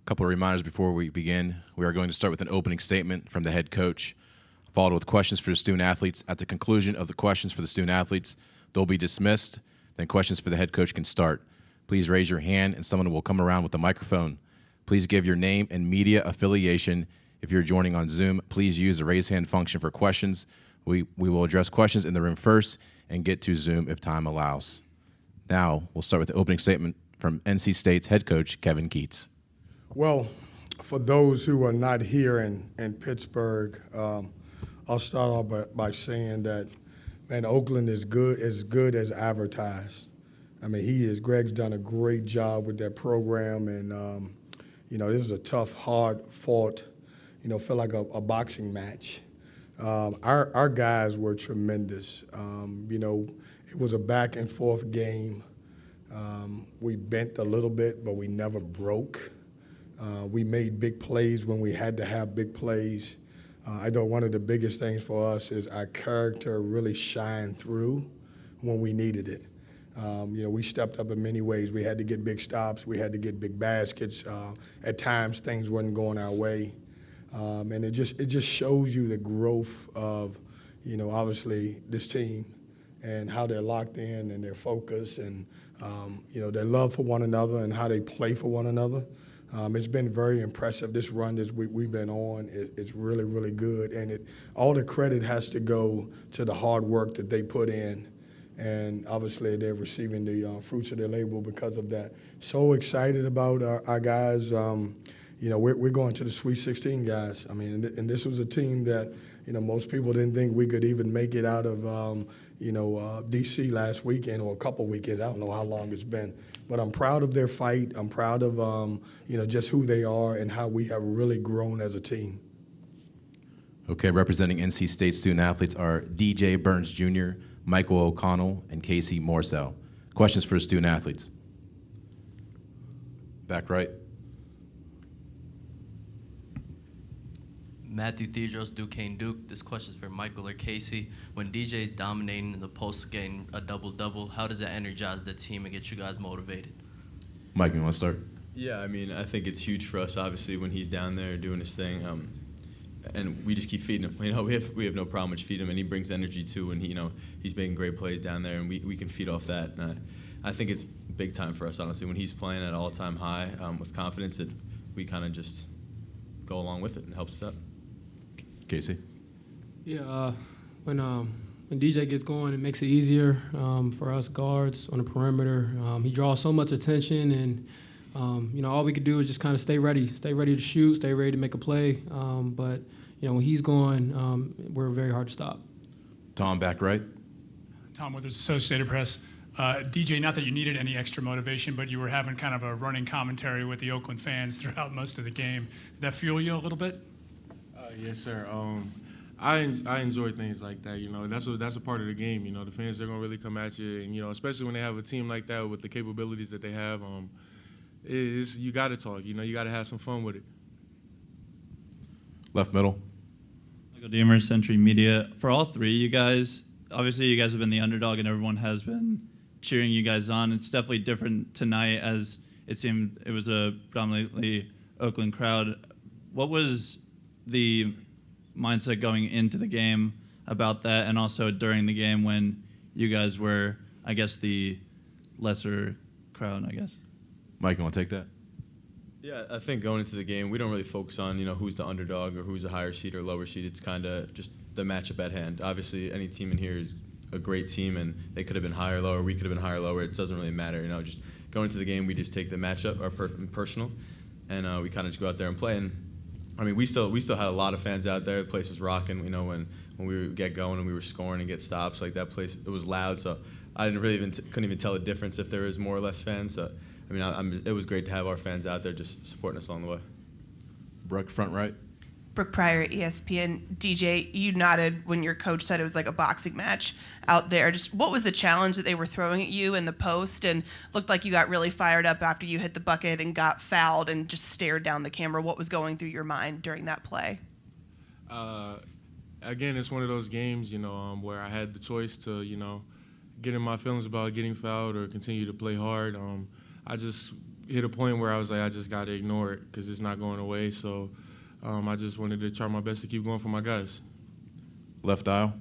Couple of reminders before we begin. We are going to start with an opening statement from the head coach, followed with questions for the student athletes. At the conclusion of the questions for the student athletes, they'll be dismissed. Then questions for the head coach can start. Please raise your hand and someone will come around with a microphone. Please give your name and media affiliation. If you're joining on Zoom, please use the raise hand function for questions. We will address questions in the room first and get to Zoom if time allows. Now, we'll start with the opening statement from NC State's head coach, Kevin Keatts. Well, for those who are not here in Pittsburgh, I'll start off by saying that, man, Oakland is good as advertised. I mean, Greg's done a great job with that program, and, this was a tough, hard-fought, felt like a boxing match. Our guys were tremendous. It was a back-and-forth game. We bent a little bit, but we never broke. We made big plays when we had to have big plays. I thought one of the biggest things for us is our character really shined through when we needed it. We stepped up in many ways. We had to get big stops. We had to get big baskets. At times, things wasn't going our way. And it just shows you the growth of, obviously this team and how they're locked in and their focus and, their love for one another and how they play for one another. It's been very impressive. This run that we've been on, it's really, really good. And all the credit has to go to the hard work that they put in. And obviously they're receiving the fruits of their labor because of that. So excited about our guys. We're going to the Sweet 16, guys. I mean, and this was a team that, most people didn't think we could even make it out of, D.C. last weekend or a couple weekends. I don't know how long it's been. But I'm proud of their fight. I'm proud of, just who they are and how we have really grown as a team. Okay, representing NC State student athletes are DJ Burns Jr., Michael O'Connell, and Casey Morsell. Questions for the student athletes? Back right. Matthew Thedros, Duquesne Duke. This question is for Michael or Casey. When DJ is dominating in the post, getting a double-double, how does that energize the team and get you guys motivated? Mike, you want to start? Yeah, I mean, I think it's huge for us, obviously, when he's down there doing his thing. And we just keep feeding him. We have no problem with feeding him, and he brings energy too. And he's making great plays down there, and we can feed off that. And I think it's big time for us, honestly, when he's playing at all-time high with confidence. That we kind of just go along with it and helps us out. Casey. Yeah, when DJ gets going, it makes it easier for us guards on the perimeter. He draws so much attention, and all we could do is just kind of stay ready to shoot, stay ready to make a play. But when he's going, we're very hard to stop. Tom, back right. Tom Withers, Associated Press. DJ, not that you needed any extra motivation, but you were having kind of a running commentary with the Oakland fans throughout most of the game. Did that fuel you a little bit? Yes, sir. I enjoy things like that. That's a part of the game. The fans are gonna really come at you, and especially when they have a team like that with the capabilities that they have. You got to talk. You got to have some fun with it. Left middle. Michael Deemer, Century Media. For all three, you guys have been the underdog, and everyone has been cheering you guys on. It's definitely different tonight, as it seemed it was a predominantly Oakland crowd. What was the mindset going into the game about that, and also during the game when you guys were, I guess, the lesser crowd, I guess? Mike, you want to take that? Yeah, I think going into the game, we don't really focus on, who's the underdog or who's a higher seed or lower seed. It's kind of just the matchup at hand. Obviously, any team in here is a great team, and they could have been higher or lower. We could have been higher or lower. It doesn't really matter. Just going into the game, we just take the matchup, our personal, and we kind of just go out there and play. And I mean, we still had a lot of fans out there. The place was rocking. When we would get going and we were scoring and get stops, like that place, it was loud. So I didn't really couldn't even tell the difference if there was more or less fans. So I mean, it was great to have our fans out there just supporting us along the way. Brooke, front right. Brooke Pryor, ESPN. DJ, you nodded when your coach said it was like a boxing match out there. Just what was the challenge that they were throwing at you in the post? And looked like you got really fired up after you hit the bucket and got fouled and just stared down the camera. What was going through your mind during that play? Again, it's one of those games, where I had the choice to, get in my feelings about getting fouled or continue to play hard. I just hit a point where I was like, I just got to ignore it because it's not going away. So I just wanted to try my best to keep going for my guys. Left aisle.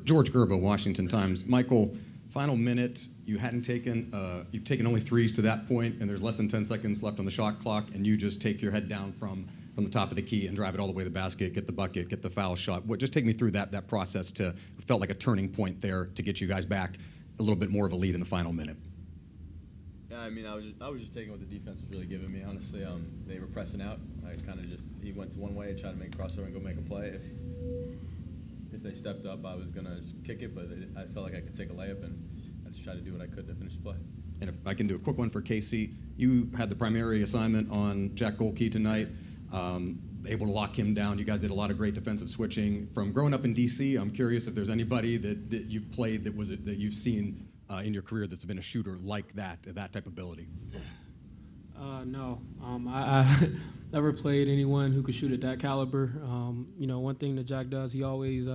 George Gerba, Washington Times. Michael, final minute. You hadn't taken, you've taken only threes to that point, and there's less than 10 seconds left on the shot clock, and you just take your head down from the top of the key and drive it all the way to the basket, get the bucket, get the foul shot. Just take me through that process it felt like a turning point there to get you guys back a little bit more of a lead in the final minute. Yeah, I mean, I was just taking what the defense was really giving me, honestly. They were pressing out. I kind of he went to one way, tried to make a crossover and go make a play. If they stepped up, I was going to just kick it, but I felt like I could take a layup, and I just tried to do what I could to finish the play. And if I can do a quick one for Casey, you had the primary assignment on Jack Gohlke tonight, able to lock him down. You guys did a lot of great defensive switching. From growing up in D.C., I'm curious if there's anybody that you've played that you've seen in your career that's been a shooter like that type of ability. No, I never played anyone who could shoot at that caliber. One thing that Jack does, he always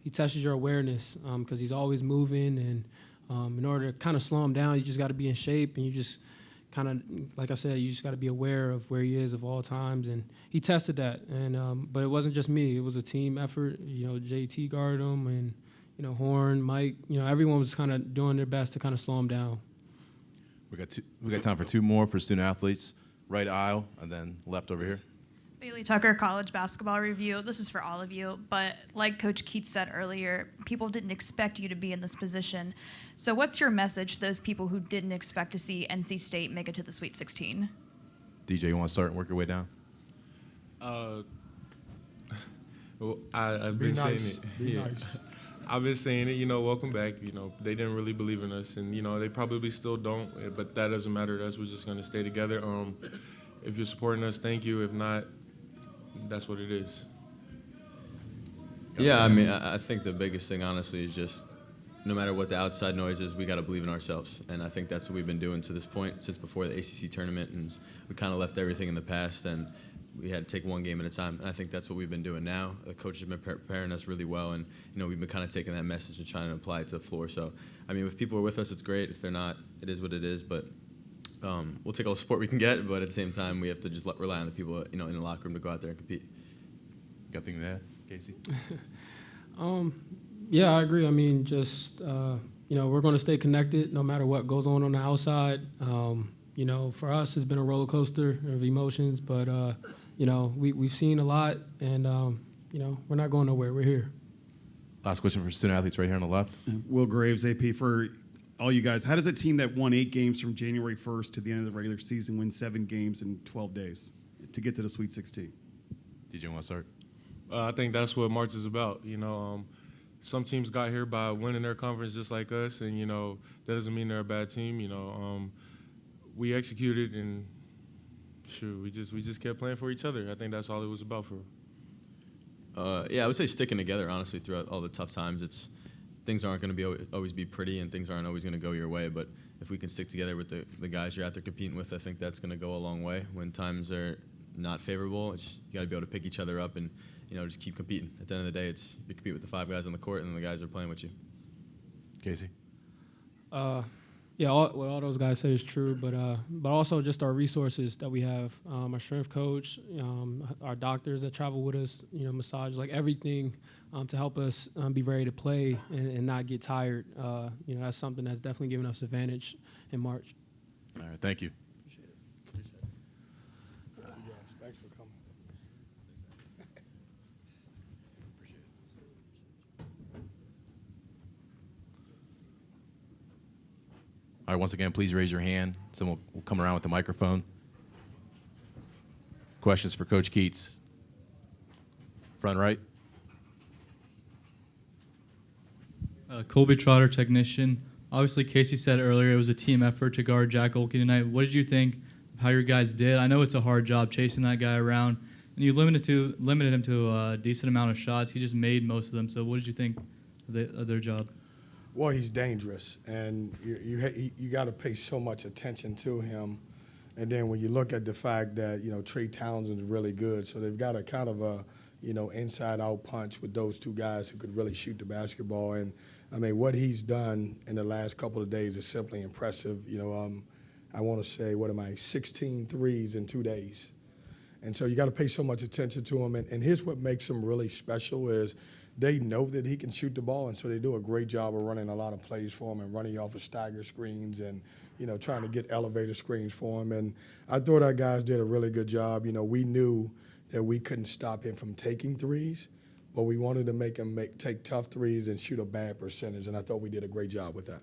he tests your awareness because he's always moving, and in order to kind of slow him down, you just got to be in shape, and you just kind of, like I said, you just got to be aware of where he is of all times, and he tested that. And but it wasn't just me; it was a team effort. JT guarded him, and Horne, Mike, everyone was kind of doing their best to kind of slow him down. We got time for two more for student athletes. Right aisle, and then left over here. Bailey Tucker, College Basketball Review. This is for all of you, but like Coach Keatts said earlier, people didn't expect you to be in this position. So what's your message to those people who didn't expect to see NC State make it to the Sweet 16? DJ, you want to start and work your way down? Well, I've been saying it. Be nice. I've been saying it, welcome back. They didn't really believe in us, and, they probably still don't, but that doesn't matter to us. We're just going to stay together. If you're supporting us, thank you. If not, that's what it is. Yeah, I mean, I think the biggest thing, honestly, is just no matter what the outside noise is, we got to believe in ourselves. And I think that's what we've been doing to this point since before the ACC tournament, and we kind of left everything in the past, and we had to take one game at a time, and I think that's what we've been doing now. The coaches have been preparing us really well, and we've been kind of taking that message and trying to apply it to the floor. So, I mean, if people are with us, it's great. If they're not, it is what it is. But we'll take all the support we can get, but at the same time, we have to just rely on the people, in the locker room to go out there and compete. Got anything to add, Casey? Yeah, I agree. I mean, just we're going to stay connected no matter what goes on the outside. For us, it's been a roller coaster of emotions, but we've seen a lot, and we're not going nowhere. We're here. Last question for student athletes right here on the left. Will Graves, AP, for all you guys. How does a team that won 8 games from January 1st to the end of the regular season win 7 games in 12 days to get to the Sweet 16? DJ, want to start? I think that's what March is about. Some teams got here by winning their conference just like us, and, that doesn't mean they're a bad team. We executed, and we just kept playing for each other. I think that's all it was about for. Yeah, I would say sticking together, honestly, throughout all the tough times. Things aren't going to always be pretty, and things aren't always going to go your way. But if we can stick together with the guys you're out there competing with, I think that's going to go a long way. When times are not favorable, you got to be able to pick each other up and just keep competing. At the end of the day, you compete with the 5 guys on the court, and the guys are playing with you. Casey. Yeah, all those guys say is true, but also just our resources that we have, our strength coach, our doctors that travel with us, massage, everything to help us be ready to play and not get tired. That's something that's definitely given us advantage in March. All right, thank you. Appreciate it. Yes, thanks for coming. All right, once again, please raise your hand. Someone will come around with the microphone. Questions for Coach Keatts? Front right. Colby Trotter, technician. Obviously, Casey said earlier it was a team effort to guard Jack Gohlke tonight. What did you think of how your guys did? I know it's a hard job chasing that guy around, and you limited him to a decent amount of shots. He just made most of them. So what did you think of their job? Well, he's dangerous, and you got to pay so much attention to him. And then when you look at the fact that Trey Townsend's really good, so they've got a kind of a inside-out punch with those two guys who could really shoot the basketball. And, I mean, what he's done in the last couple of days is simply impressive. I want to say, 16 threes in 2 days. And so you got to pay so much attention to him. And here's what makes him really special is they know that he can shoot the ball, and so they do a great job of running a lot of plays for him and running off of stagger screens and, trying to get elevator screens for him. And I thought our guys did a really good job. We knew that we couldn't stop him from taking threes, but we wanted to make him take tough threes and shoot a bad percentage, and I thought we did a great job with that.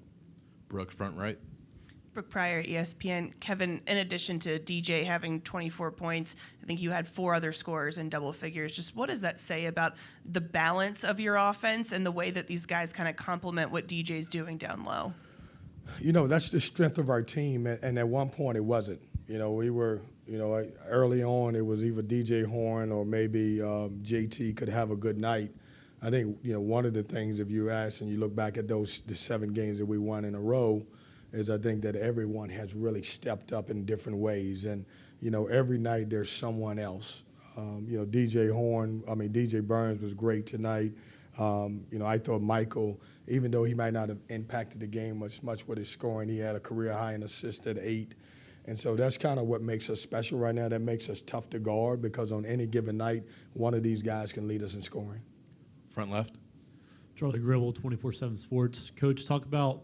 Brooke, front right. Brooke Pryor, ESPN. Kevin, in addition to DJ having 24 points, I think you had 4 other scorers in double figures. Just what does that say about the balance of your offense and the way that these guys kind of complement what DJ's doing down low? That's the strength of our team, and at one point it wasn't. We were, early on it was either DJ Horne or maybe JT could have a good night. I think, one of the things, if you ask and you look back at the 7 games that we won in a row, is I think that everyone has really stepped up in different ways. And, every night there's someone else. DJ Burns was great tonight. I thought Michael, even though he might not have impacted the game much with his scoring, he had a career high in assists at 8. And so that's kind of what makes us special right now. That makes us tough to guard because on any given night, one of these guys can lead us in scoring. Front left. Charlie Gribble, 24/7 Sports. Coach, talk about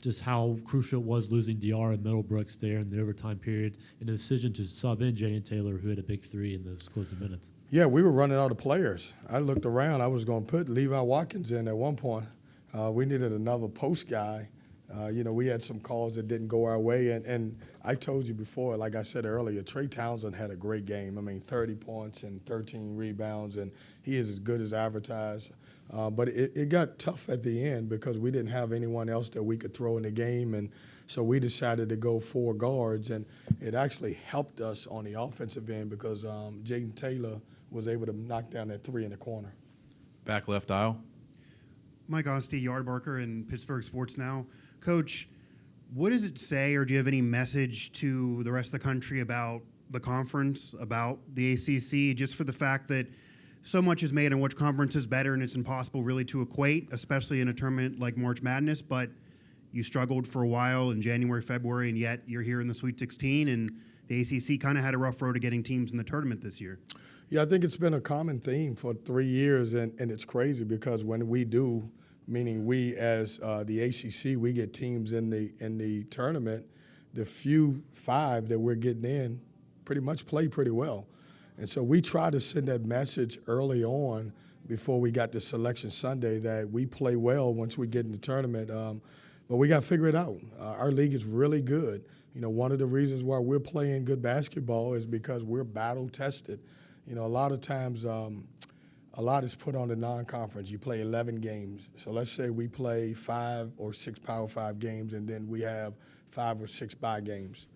just how crucial it was losing DR and Middlebrooks there in the overtime period and the decision to sub in Jayden Taylor, who had a big 3 in those closing minutes. Yeah, we were running out of players. I looked around. I was going to put Levi Watkins in at one point. We needed another post guy. We had some calls that didn't go our way. And I told you before, like I said earlier, Trey Townsend had a great game. 30 points and 13 rebounds, and he is as good as advertised. But it got tough at the end because we didn't have anyone else that we could throw in the game. And so we decided to go 4 guards. And it actually helped us on the offensive end because Jayden Taylor was able to knock down that 3 in the corner. Back left aisle. Mike Osti, Yardbarker in Pittsburgh Sports Now. Coach, what does it say, or do you have any message to the rest of the country about the conference, about the ACC, just for the fact that so much is made on which conference is better, and it's impossible really to equate, especially in a tournament like March Madness, but you struggled for a while in January, February, and yet you're here in the Sweet 16, and the ACC kind of had a rough road of getting teams in the tournament this year. Yeah, I think it's been a common theme for 3 years, and it's crazy because when we do, meaning we as the ACC, we get teams in the tournament, the few 5 that we're getting in pretty much play pretty well. And so we try to send that message early on before we got to Selection Sunday that we play well once we get in the tournament. But we got to figure it out. Our league is really good. One of the reasons why we're playing good basketball is because we're battle tested. A lot of times a lot is put on the non-conference. You play 11 games. So let's say we play 5 or 6 Power 5 games, and then we have 5 or 6 bye games.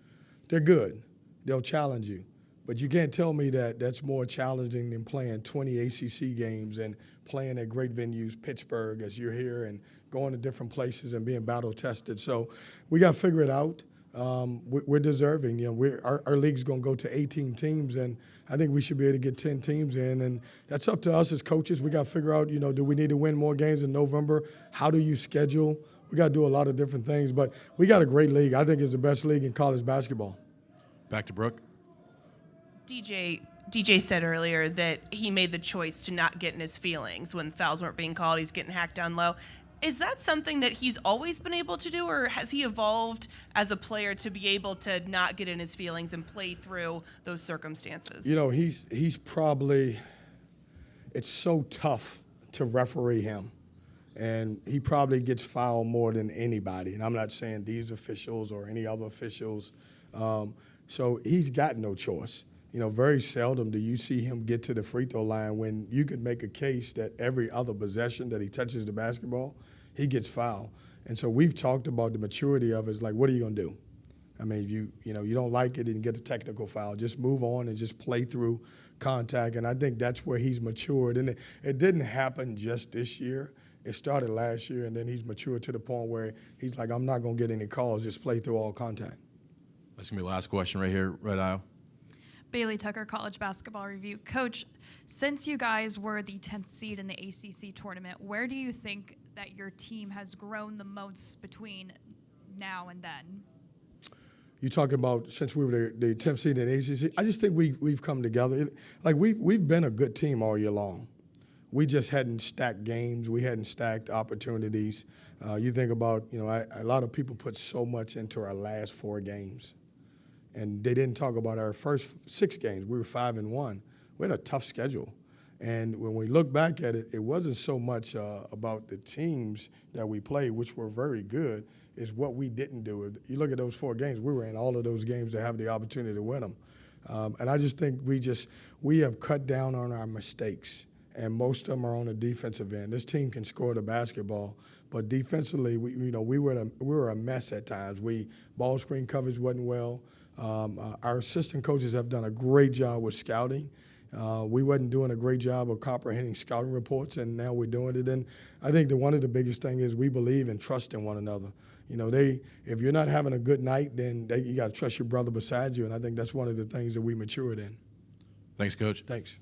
They're good. They'll challenge you. But you can't tell me that that's more challenging than playing 20 ACC games and playing at great venues, Pittsburgh, as you're here, and going to different places and being battle tested. So we got to figure it out. We're deserving. Our league's going to go to 18 teams, and I think we should be able to get 10 teams in. And that's up to us as coaches. We got to figure out, do we need to win more games in November? How do you schedule? We got to do a lot of different things. But we got a great league. I think it's the best league in college basketball. Back to Brooke. DJ said earlier that he made the choice to not get in his feelings when fouls weren't being called. He's getting hacked down low. Is that something that he's always been able to do, or has he evolved as a player to be able to not get in his feelings and play through those circumstances? He's probably – it's so tough to referee him, and he probably gets fouled more than anybody. And I'm not saying these officials or any other officials. So he's got no choice. Very seldom do you see him get to the free throw line when you could make a case that every other possession that he touches the basketball, he gets fouled. And so we've talked about the maturity of it. It's like, what are you going to do? You don't like it and get a technical foul. Just move on and just play through contact. And I think that's where he's matured. And it didn't happen just this year. It started last year, and then he's matured to the point where he's like, I'm not going to get any calls. Just play through all contact. That's going to be the last question right here, red aisle. Bailey Tucker, College Basketball Review. Coach, since you guys were the 10th seed in the ACC tournament, where do you think that your team has grown the most between now and then? You talking about since we were the 10th seed in the ACC? I just think we've come together. We've been a good team all year long. We just hadn't stacked games. We hadn't stacked opportunities. You think about, a lot of people put so much into our last 4 games. And they didn't talk about our first 6 games. We were 5-1. We had a tough schedule. And when we look back at it, it wasn't so much about the teams that we played, which were very good, is what we didn't do. You look at those 4 games, we were in all of those games to have the opportunity to win them. And I just think we have cut down on our mistakes, and most of them are on the defensive end. This team can score the basketball, but defensively, we were a mess at times. Ball screen coverage wasn't well. Our assistant coaches have done a great job with scouting. We wasn't doing a great job of comprehending scouting reports, and now we're doing it. And I think that one of the biggest things is we believe in trusting one another. If you're not having a good night, then you got to trust your brother beside you, and I think that's one of the things that we matured in. Thanks, Coach. Thanks.